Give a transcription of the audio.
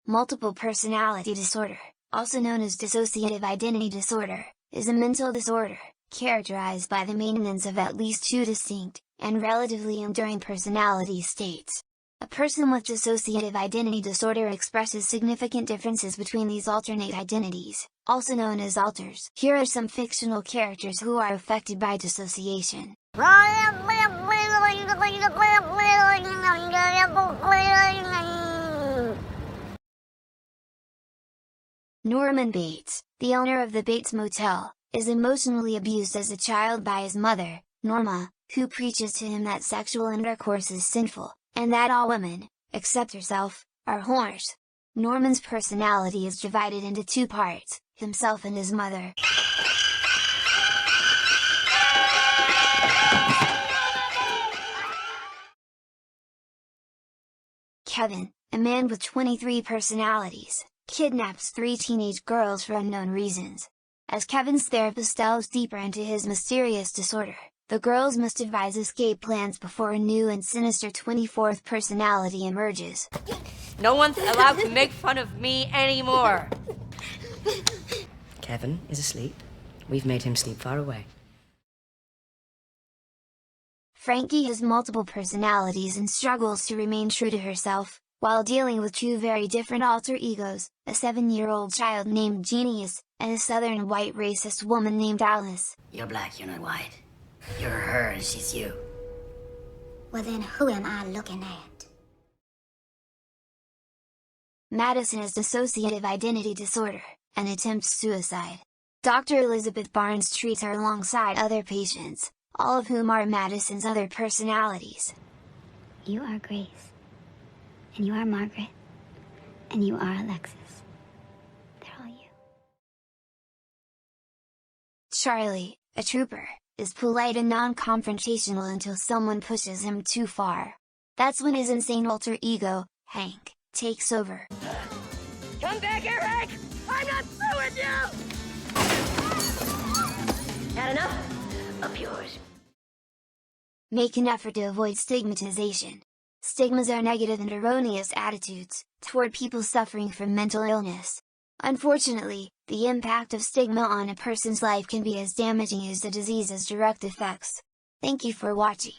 Multiple personality disorder, also known as dissociative identity disorder, is a mental disorder, characterized by the maintenance of at least two distinct, and relatively enduring personality states. A person with dissociative identity disorder expresses significant differences between these alternate identities, also known as alters. Here are some fictional characters who are affected by dissociation. Norman Bates, the owner of the Bates Motel, is emotionally abused as a child by his mother, Norma, who preaches to him that sexual intercourse is sinful, and that all women, except herself, are whores. Norman's personality is divided into two parts, himself and his mother. Kevin, a man with 23 personalities, kidnaps 3 teenage girls for unknown reasons. As Kevin's therapist delves deeper into his mysterious disorder, the girls must devise escape plans before a new and sinister 24th personality emerges. No one's allowed to make fun of me anymore! Kevin is asleep. We've made him sleep far away. Frankie has multiple personalities and struggles to remain true to herself, while dealing with two very different alter egos, a 7-year-old child named Genius, and a southern white racist woman named Alice. You're black, you're not white. You're her and she's you. Well then, who am I looking at? Madison has dissociative identity disorder, and attempts suicide. Dr. Elizabeth Barnes treats her alongside other patients, all of whom are Madison's other personalities. You are Grace. And you are Margaret. And you are Alexis. They're all you. Charlie, a trooper, is polite and non-confrontational until someone pushes him too far. That's when his insane alter ego, Hank, takes over. Come back here, Hank! I'm not through with you! Had enough? Up yours. Make an effort to avoid stigmatization. Stigmas are negative and erroneous attitudes toward people suffering from mental illness. Unfortunately, the impact of stigma on a person's life can be as damaging as the disease's direct effects. Thank you for watching.